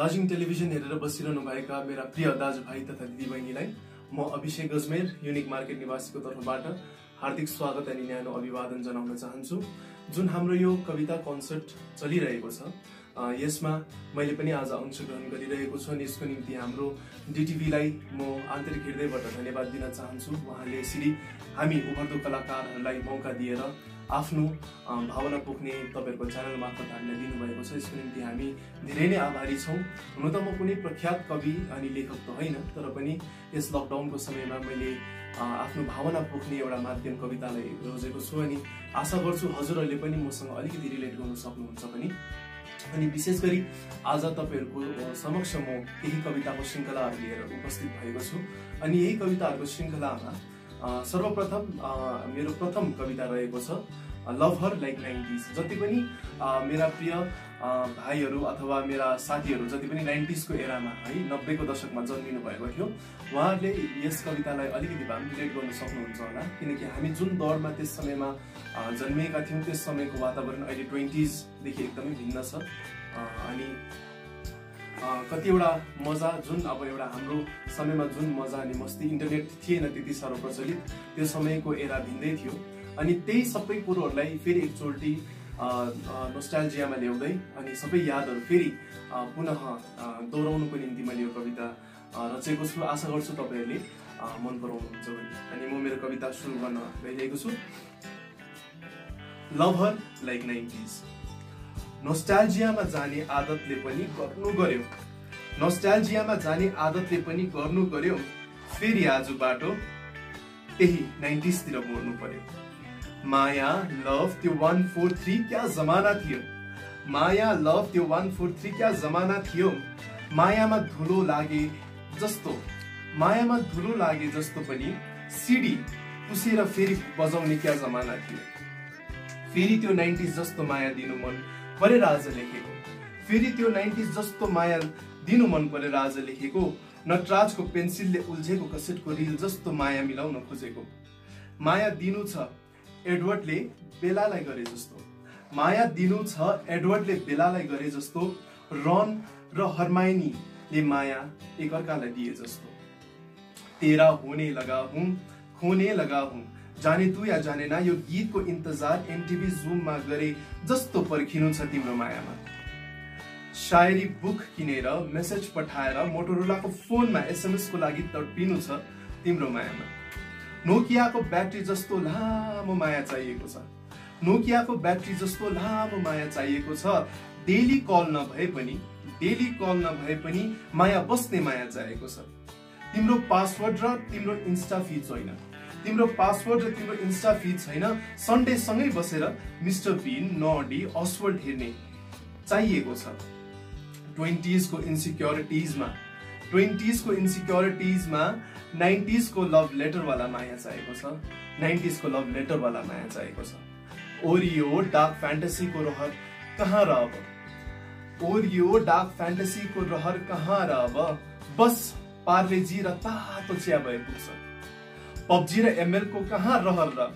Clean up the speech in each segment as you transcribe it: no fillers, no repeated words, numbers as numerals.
Darjeeling television हेरेर बसिरहनु भएका मेरा प्रिय दाजुभाइ तथा दिदीबहिनीलाई म अभिषेक गजमेर युनिक मार्केट निवासीको तर्फबाट हार्दिक स्वागत अनि न्यानो अभिवादन जनाउन चाहन्छु। जुन हाम्रो यो कविता कन्सर्ट चलिरहेको छ यसमा मैले पनि आज अंशग्रहण गरिरहेको छु अनि यसको निम्ति हाम्रो डिटिभीलाई म आन्तरिक हृदयबाट धन्यवाद दिन चाहन्छु। उहाँले यसरी हामी उभर्दो कलाकारहरूलाई मौका दिएर आफ्नो भावना पोख्ने तपाईहरुको च्यानल मार्फत हामीलाई दिनुभएको छ। यसको निम्ति हामी धेरै नै आभारी छौं। हुन त म कुनै प्रख्यात कवि अनि लेखक त होइन, तर पनि यस लकडाउनको समयमा मैले आफ्नो भावना पोख्ने एउटा माध्यम कवितालाई रोजेको छु अनि आशा गर्छु हजुरहरूले पनि मसँग अलिकति रिलेट गर्न सक्नुहुन्छ पनि। अनि विशेष गरी आज तपाईहरुको समक्ष म केही कविताको श्रृंखलाहरू लिएर उपस्थित भएको छु अनि यही कविताहरूको श्रृंखलामा सर्वप्रथम मेरो प्रथम कविता रहेको छ लभ हर लाइक 90s। जति पनि मेरा प्रिय भाइहरू अथवा मेरा साथीहरू जति पनि 90s को एरामा है 90 को दशकमा जन्मिनु भएको थियो उहाँहरूले यस कवितालाई अलिकति भए पनि रिलेट गर्न सक्नुहुन्छ होला, किनकि हामी जुन दौरमा त्यस समयमा जन्मिएका थियौं त्यस समयको वातावरण अहिले 20s देखि एकदमै भिन्न छ अनि कतिवटा मजा जुन अब एउटा हाम्रो समयमा जुन मजा अनि मस्ती इन्टरनेट थिएन त्यति साह्रो प्रचलित, त्यो समयको एरा भिन्दै थियो अनि त्यही सबै कुरोहरूलाई फेरि एकचोटि नोस्टाल्जियामा ल्याउँदै अनि सबै यादहरू फेरि पुनः दोहोऱ्याउनुको निम्ति मैले यो कविता रचेको छु। आशा गर्छु तपाईहरुले मन पराउनुहुन्छ भने। अनि म मेरो कविता सुरु गर्न गइरहेको छु। लभ हर लाइक 90s। नोस्टाल्जियामा जाने आदतले पनि गर्नु गर्यो, नोस्टाल्जियामा जाने आदतले पनि गर्नु गर्यो, फेरि आज बाटो त्यही 90s तिर मोड्नु पर्यो। माया लभ त्यो 143 क्या जमाना थियो, माया लभ त्यो 143 क्या जमाना थियो, मायामा धुलो लागे जस्तो, मायामा धुलो लागे जस्तो पनि सिडी पुसेर फेरि बजाउने क्या जमाना थियो। फेरि त्यो 90s जस्तो माया दिनु मन परेर आज लेखेको, फेरि त्यो 90s जस्तो माया दिनु मन परेर आज लेखेको, नटराजको पेन्सिलले उल्झेको कसेटको रिल जस्तो माया मिलाउन खोजेको। माया दिनु छ एडवर्डले बेलालाई गरे जस्तो, माया दिनु छ एडवर्डले बेलालाई गरे जस्तो, रन र हर्माइनीले माया एकअर्कालाई दिए जस्तो। तेरा होने लगा हूं खोने लगा हूं, जाने तू या जाने ना, यो गीतको इन्तजार एमटीभी जुममा गरे जस्तो पर्खिनु छ तिम्रो मायामा। शायरी बुक किनेर मेसेज पठाएर मोटोरोलाको फोनमा एसएमएस को लागि तडपिनु छ तिम्रो मायामा। नोकियाको ब्याट्री जस्तो लामो माया चाहिएको छ, नोकियाको ब्याट्री जस्तो लामो माया चाहिएको छ, डेली कल नभए पनि, डेली कल नभए पनि माया बस्ने माया चाहिएको छ। तिम्रो पासवर्ड र तिम्रो इन्स्टा फिड छैन, तिम्रो पासवर्ड र तिम्रो इन्स्टा फिड छैन, सन्डे सँगै बसेर मिस्टर बीन नडी अस्वर्ल्ड हेर्ने चाहिएको छ। 20s को इन्सिक्योरिटीजमा, 20s को इन्सिक्योरिटीजमा 90s को लभ लेटर वाला माया चाहिएको छ, 90s को लभ लेटर वाला माया चाहिएको छ। ओरियो डार्क फ्यान्टेसी को रहर कहाँ र अब, ओरियो डार्क फ्यान्टेसी को रहर कहाँ र अब, बस पार्लेजी र तातो चिया भए पुग्छ। पबजी र एमएल को कहाँ रहर र,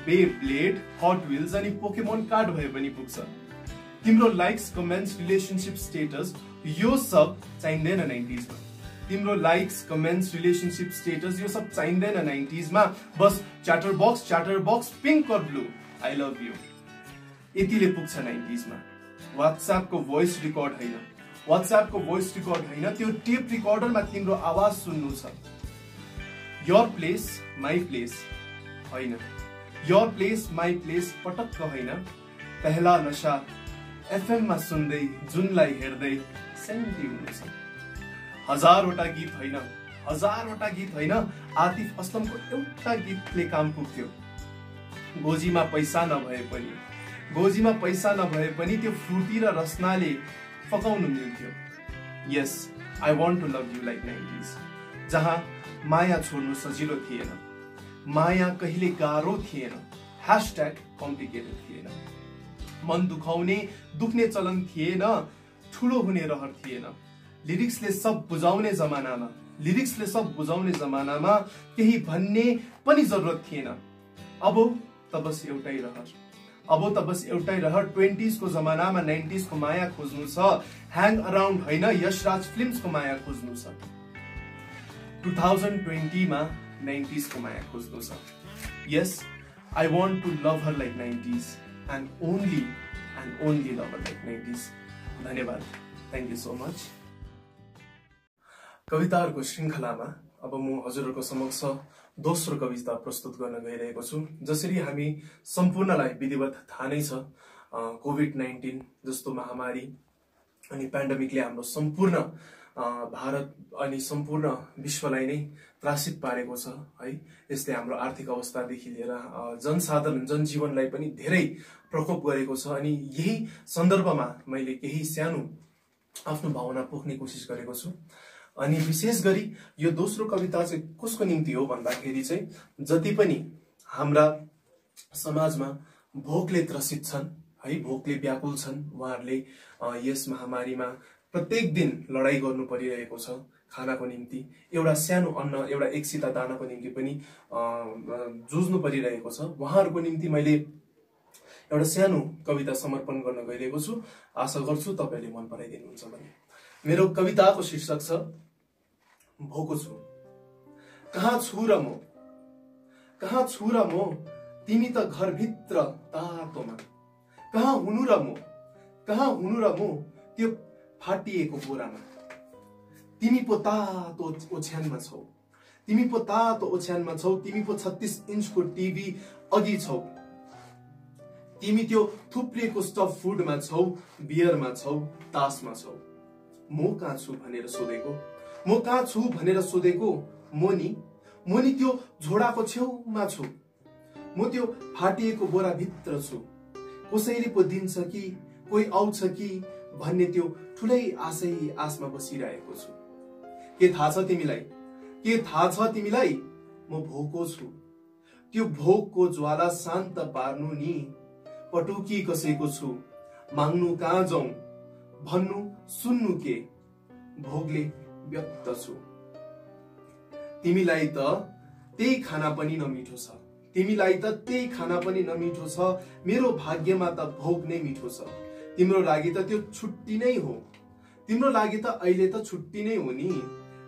बेब्लेड हट व्हील्स अनि पोकेमोन कार्ड भए पनि पुग्छ। तिम्रो लाइक्स कमेन्ट्स रिलेशनशिप स्टेटस यो सब चाहिँदैन 90s मा, तिम्रो लाइक्स कमेन्ट्स रिलेशनशिप स्टेटस यो सब चाहिँदैन 90s मा, बस च्याटर बक्स पिंक और ब्लू आई लभ यू यतिले पुग्छ 90s मा। व्हाट्सएप को भोइस रिकर्ड हैन, व्हाट्सएप को भोइस रिकर्ड हैन, त्यो टेप रिकर्डरमा तिम्रो आवाज सुन्नु छ। योर प्लेस माई प्लेस हैन, योर प्लेस माई प्लेस पटक्क हैन, पहला नशा एफएम मा सुन्दै जुनलाई हेर्दै सेन्टी हुनु छ। हजारवटा गीत हैन, हजारवटा गीत हैन, आतिफ असलमको एउटा गीतले काम पुग्थ्यो। गोजीमा पैसा नभए पनि, गोजीमा पैसा नभए पनि त्यो फ्रुटी र रसनाले फकाउनु मिल्थ्यो। Yes I want to love you like 90s, जहाँ माया छोड्नु सजिलो थिएन, माया कहिले गाह्रो थिएन, #कम्प्लिकेटेड थिएन, मन दुखाउने दुख्ने चलन थिएन, ठुलो हुने रहर थिएन, लिरिक्सले सब बुझाउने जमानामा, लिरिक्सले सब बुझाउने जमानामा केही भन्ने पनि जरुरत थिएन। अब त बस एउटै रहर, अब त बस एउटै रहर 20s को जमानामा 90s को माया खोज्नु छ, ह्याङ अराउन्ड होइन यशराज फिल्म्सको माया खोज्नु छ। 2020 मा 90s को माया खोज्नु छ। यस, I want to love her like 90s and only love her like 90s। धन्यवाद, थ्याङ्क यू सो मच। कविताहरूको श्रृङ्खलामा अब म हजुरहरूको समक्ष दोस्रो कविता प्रस्तुत गर्न गइरहेको छु। जसरी हामी सम्पूर्णलाई विधिवत थाहा नै छ, कोभिड-19 जस्तो महामारी अनि पेन्डेमिकले हाम्रो सम्पूर्ण भारत अनि सम्पूर्ण विश्वलाई नै त्रासित पारेको छ है। यसले हाम्रो आर्थिक अवस्थादेखि लिएर जनसाधारण जनजीवनलाई पनि धेरै प्रकोप गरेको छ। अनि यही सन्दर्भमा मैले केही सानो आफ्नो भावना पोख्ने कोसिस गरेको छु। अनि विशेष गरी यो दोस्रो कविता चाहिँ कसको निम्ति हो भन्दाखेरि चाहिँ जति पनि हाम्रा समाजमा भोकले त्रसित छन् है, भोकले व्याकुल छन्, उहाँहरूले यस महामारीमा प्रत्येक दिन लडाई गर्नु परिरहेको छ खानाको निम्ति। एउटा सानो अन्न, एउटा एक सिता दानाको निम्ति पनि जुझ्नु परिरहेको छ। उहाँहरूको निम्ति मैले एउटा सानो कविता समर्पण गर्न गइरहेको छु। आशा गर्छु तपाईले मन पराइदिनुहुन्छ भने। मेरो कविताको शीर्षक छ भोको छु। कहाँ छु र म, कहाँ छु र म, तिमी त घरभित्र तातोमा। कहाँ हुनु र म, कहाँ हुनु र म, त्यो फाटिएको बोरामा। तिमी पो तातो ओछ्यानमा छौ, तिमी पो तातो ओछ्यानमा छौ, तिमी पो 36 इन्चको टिभी अघि छौ। तिमी त्यो थुप्रिएको स्टफ फुडमा छौ, बियरमा छौ, तासमा छौ। म कहाँ छु भनेर सोधेको, म कहाँ छु भनेर सोधेको, मोनी त्यो झोडाको छेउमा छु। म त्यो फाटिएको बोरा भित्र छु। कसैले पो दिन्छ कि कोही आउँछ कि भन्ने त्यो ठुलै आशमा बसिरहेको छु। के थाहा छ तिमीलाई, के थाहा छ तिमीलाई, म भोको छु। त्यो भोकको ज्वाला शान्त पार्नु नि पटुकी कसैको छु। माग्नु कहाँ जाउँ, भन्नु सुन्नु के, भोगले व्यक्त छु। तिमीलाई त त्यही खाना पनि नमिठो छ, तिमीलाई त त्यही खाना पनि नमिठो छ। मेरो भाग्यमा त भोग नै मिठो छ। तिम्रो लागि त त्यो छुट्टी नै हो, तिम्रो लागि त अहिले त छुट्टी नै हो नि।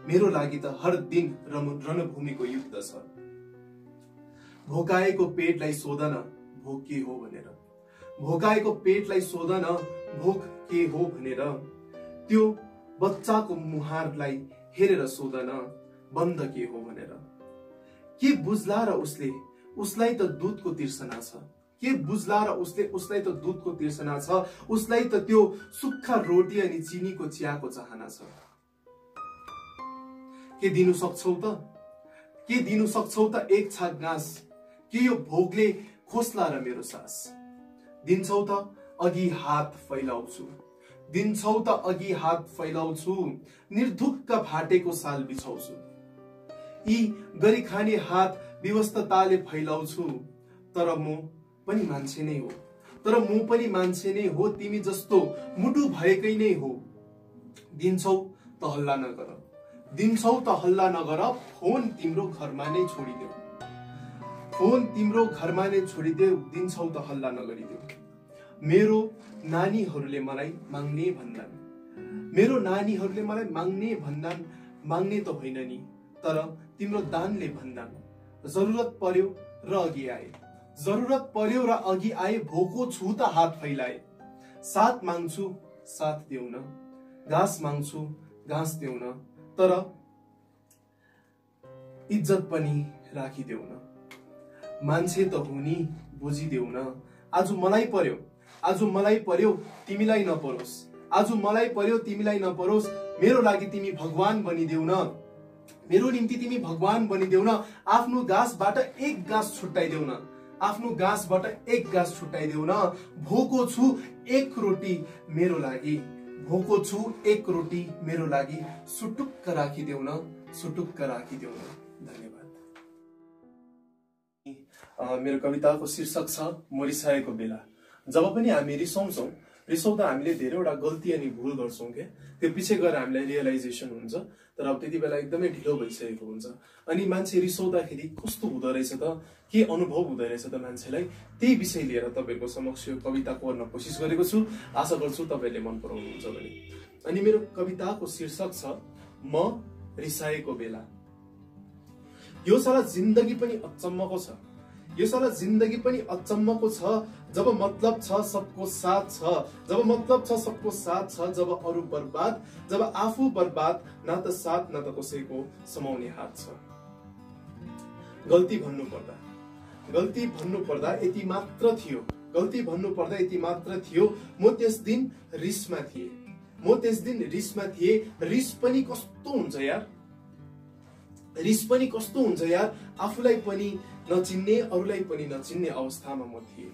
मेरो लागि त हर दिन रणभूमिको युद्ध छ। भोकाएको पेटलाई सोधन भोक के हो भनेर, भोकाएको पेटलाई सोधन भोक के हो भनेर। त्यो बच्चाको मुहारलाई हेरेर सोधन बन्द के हो भनेर। के बुझ्ला र उसलाई त दुधको तिर्सना छ, के बुझ्ला र उसलाई त दुधको तिर्सना छ। उसलाई त त्यो सुक्खा रोटी अनि चिनीको चियाको चाहना छ। के दिनु सक्छौ त, के दिनु सक्छौ त एक छाक घाँस, के यो भोकले खोस्ला र मेरो सास। दिन्छौ त अघि हात फैलाउँछु, दिन्छौ त अघि हात फैलाउँछु, निर्धुक्क फाटेको साल बिछाउँछु। यी गरी खाने हात विवस्तताले फैलाउँछु। तर म पनि मान्छे नै हो, तर म पनि मान्छे नै हो, तिमी जस्तो मुटु भएकै नै हो। दिन्छौ त हल्ला नगर, दिन्छौ त हल्ला नगर, फोन तिम्रो घरमा नै छोडिदेऊ, फोन तिम्रो घरमा नै छोडिदेऊ। दिन्छौ त हल्ला नगरिदेऊ। मेरो नानीहरूले मलाई माग्ने भन्दान, मेरो नानीहरूले मलाई माग्ने भन्दान। माग्ने त होइन नि, तर तिम्रो दानले भन्दान। जरुरत पर्यो र अघि आए, जरुरत पर्यो र अघि आए। भोको छु त हात फैलाए। साथ माग्छु साथ देऊ न, घाँस माग्छु घाँस देऊ न, तर इज्जत पनि राखिदेऊ न। मान्छे त हुनी बुझिदेऊ न। आज मलाई पर्यो, आज मलाई पर्यो तिमीलाई नपरोस्, आज मलाई पर्यो तिमीलाई नपरोस्। मेरो लागि तिमी भगवान बनिदेऊ न, मेरो निम्ति तिमी भगवान बनिदेऊ न। आफ्नो गाँसबाट एक गाँस छुट्टाइदेऊ न, आफ्नो गाँसबाट एक गाँस छुट्टाइदेऊ न। भोको छु एक रोटी मेरो लागि, भोको छु एक रोटी मेरो लागि। सुटुक्क राखिदेऊ न, सुटुक्क राखिदेऊ न। धन्यवाद। मेरो कविताको शीर्षक छ मरिसाएको बेला। जब पनि हामी रिसाउँछौँ रिसाउँदा हामीले धेरैवटा गल्ती अनि भुल गर्छौँ क्या, त्यो पछि गएर हामीलाई रियलाइजेसन हुन्छ, तर अब त्यति बेला एकदमै ढिलो भइसकेको हुन्छ। अनि मान्छे रिसाउँदाखेरि कस्तो हुँदो रहेछ त, के अनुभव हुँदो रहेछ त मान्छेलाई, त्यही विषय लिएर तपाईँहरूको समक्ष यो कविता कोर्न कोसिस गरेको छु। आशा गर्छु तपाईँहरूले मन पराउनुहुन्छ भने। अनि मेरो कविताको शीर्षक छ म रिसाएको बेला। यो साला जिन्दगी पनि अचम्मको छ, यो साला जिन्दगी पनि अचम्मको छ, जब मतलब छ सबको साथ छ, जब मतलब छ सबको साथ छ, जब अरू बर्बाद, जब आफू बर्बाद, न त साथ न त कसैको समाउने हात छ। गल्ती भन्नु पर्दा यति मात्र थियो, गल्ती भन्नु पर्दा यति मात्र थियो, म त्यस दिन रिसमा थिए, रिस पनि कस्तो हुन्छ यार, रिस पनि कस्तो हुन्छ यार, आफूलाई पनि नचिन्ने अरूलाई पनि नचिन्ने अवस्थामा म थिएँ।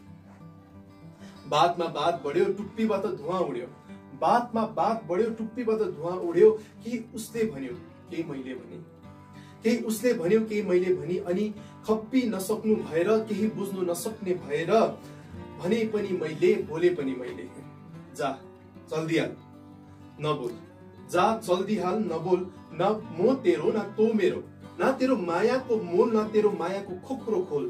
बातमा बात बढ्यो टुप्पीबाट धुवाँ उड्यो, बातमा बात बढ्यो टुप्पीबाट धुवाँ उड्यो, केही उसले भन्यो केही मैले भने, केही उसले भन्यो केही मैले भनी, अनि खप्पी नसक्नु भएर केही बुझ्नु नसक्ने भएर भने पनि मैले, बोले पनि मैले, जा जल्दी हाल नबोल, जा जल्दी हाल नबोल, न म तेरो न तो मेरो, न तेरो मायाको मोल न तेरो मायाको खोक्रो खोल।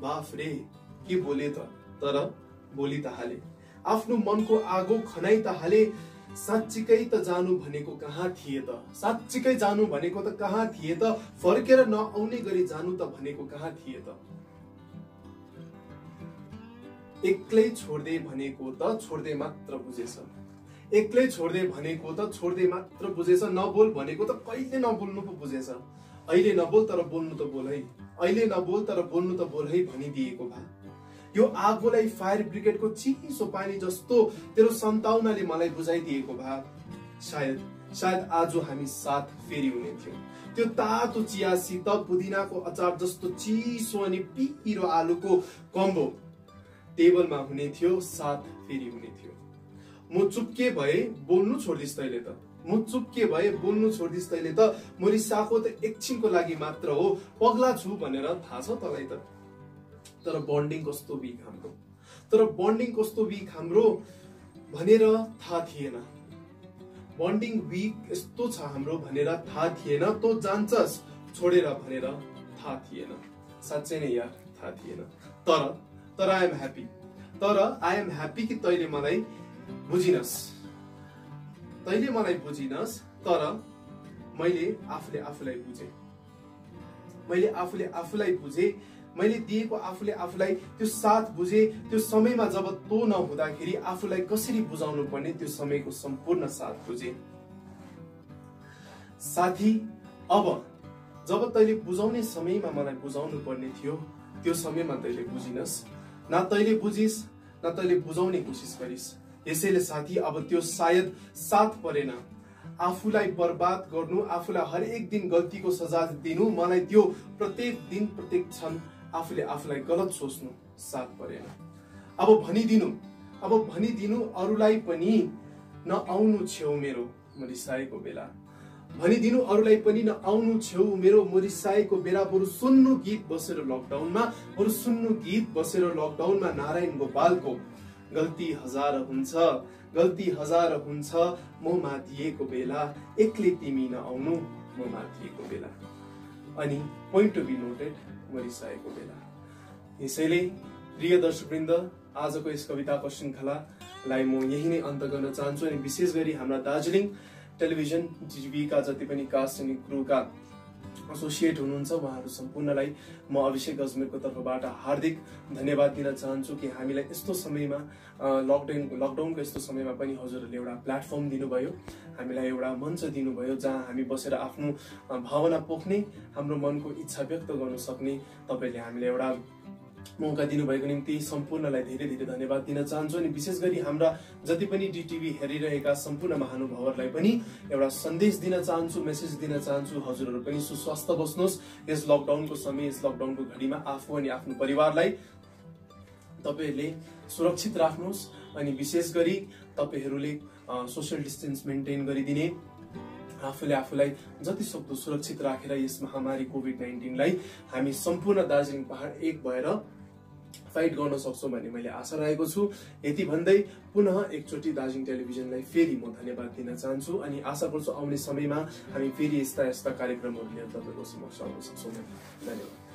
बाफ रे के बोले त, तर बोली त हाले, आफ्नो मनको आगो खनाइ त हाले, साँच्चीकै त जानु भनेको कहाँ थिए त, साँच्चीकै जानु भनेको त कहाँ थिए त, फर्केर नआउने गरी जानु त भनेको कहाँ थिए त। एक्लै छोड्दै भनेको त छोड्दै मात्र बुझेछ, एक्लै छोड्दै भनेको त छोड्दै मात्र बुझेछ, नबोल भनेको त कहिले नबोल्नु पो बुझेछ। अहिले नबोल तर बोल्नु त बोल है, अहिले नबोल तर बोल्नु त बोल है भनिदिएको भा। यो आगोलाई फायर ब्रिगेडको चिसो पानी जस्तो तेरो सन्ताउनाले मलाई बुझाइदिएको भा। सायद आज हामी साथ फेरि हुने थियो, त्यो तातो चियासित पुदिनाको अचार जस्तो चिसो अनि पिरो आलुको कम्बो टेबलमा हुने थियो, साथ फेरि हुने थियो। म चुप्के भए बोल्नु छोड्दिस् तैले त, म चुप्के भए बोल्नु छोड्दिस् तैले त, म रिसाएको त एकछिनको लागि मात्र हो, पगला छु भनेर थाहा छ तलाई त। तर बन्डिङ कस्तो विक हाम्रो, तर बन्डिङ कस्तो विक हाम्रो भनेर थाहा थिएन, बन्डिङ विक यस्तो छ हाम्रो भनेर थाहा थिएन, तँ जान्छस् छोडेर भनेर थाहा थिएन, साँच्चै नै यार थाहा थिएन। तर आई एम ह्याप्पी कि तैले मलाई बुझिनस्, तैले मलाई बुझिनस्, तर मैले आफूले आफूलाई बुझे, मैले आफूले आफूलाई बुझे, मैले दिएको आफूले आफूलाई त्यो साथ बुझे। त्यो समयमा जब तँ नहुँदाखेरि आफूलाई कसरी बुझाउनु पर्ने त्यो समयको सम्पूर्ण साथ बुझे। साथी अब जब तैले बुझाउने समयमा मलाई बुझाउनु पर्ने थियो, त्यो समयमा तैले बुझिनस्, न तैले बुझिस् न तैले बुझाउने कोसिस गरिस्। यसैले साथी अब त्यो सायद साथ परेन, आफूलाई बर्बाद गर्नु, आफूलाई हरेक दिन गल्तीको सजा दिनु, मलाई त्यो प्रत्येक दिन प्रत्येक क्षण आफूले आफूलाई गलत सोच्नु साथ परेन। अब भनिदिनु अरूलाई पनि नआउनु छेउ मेरो म रिसाएको बेला, भनिदिनु अरूलाई पनि नआउनु छेउ मेरो म रिसाएको बेला। बरु सुन्नु गीत बसेर लकडाउनमा नारायण गोपालको गल्ती हजार हुन्छ म माथिएको बेला, एक्लै तिमी नआउनु म माथिएको बेला। अनि पोइन्ट टु बी नोटेड, म रिसाएको बेला। यसैले प्रिय दर्शकवृन्द, आजको यस कविताको श्रृङ्खलालाई म यही नै अन्त गर्न चाहन्छु। अनि विशेष गरी हाम्रा दार्जिलिङ टेलिभिजन टिभीका जति पनि कास्ट अनि क्रूका एसोसिएट हुनुहुन्छ उहाँहरू सम्पूर्णलाई म अभिषेक गजमेरको तर्फबाट हार्दिक धन्यवाद दिन चाहन्छु कि हामीलाई यस्तो समयमा लकडाउनको यस्तो समयमा पनि हजुरहरूले एउटा प्लेटफर्म दिनुभयो, हामीलाई एउटा मञ्च दिनुभयो जहाँ हामी बसेर आफ्नो भावना पोख्ने, हाम्रो मनको इच्छा व्यक्त गर्न सक्ने तपाईँले हामीलाई एउटा मौका दिनुभएको निम्ति सम्पूर्णलाई धेरै धेरै धन्यवाद दिन चाहन्छु। अनि विशेष गरी हाम्रा जति पनि डिटिभी हेरिरहेका सम्पूर्ण महानुभावहरूलाई पनि एउटा सन्देश दिन चाहन्छु, मेसेज दिन चाहन्छु, हजुरहरू पनि सुस्वास्थ्य बस्नुहोस् यस लकडाउनको समय, यस लकडाउनको घडीमा आफू अनि आफ्नो परिवारलाई तपाईहरूले सुरक्षित राख्नुहोस्। अनि विशेष गरी तपाईहरूले सोशल डिस्टेन्स मेन्टेन गरिदिने, आफूले आफूलाई जति सक्दो सुरक्षित राखेर यस महामारी कोभिड-19 लाई हामी सम्पूर्ण दार्जिलिङ पहाड एक भएर फाइट गर्न सक्छौं भन्ने मैले आशा राखेको छु। यति भन्दै पुनः एकचोटि दार्जिलिङ टेलिभिजनलाई फेरि म धन्यवाद दिन चाहन्छु अनि आशा गर्छु आउने समयमा हामी फेरि यस्ता कार्यक्रमहरू लिएर तपाईको समक्ष आउन सक्छौं। धन्यवाद।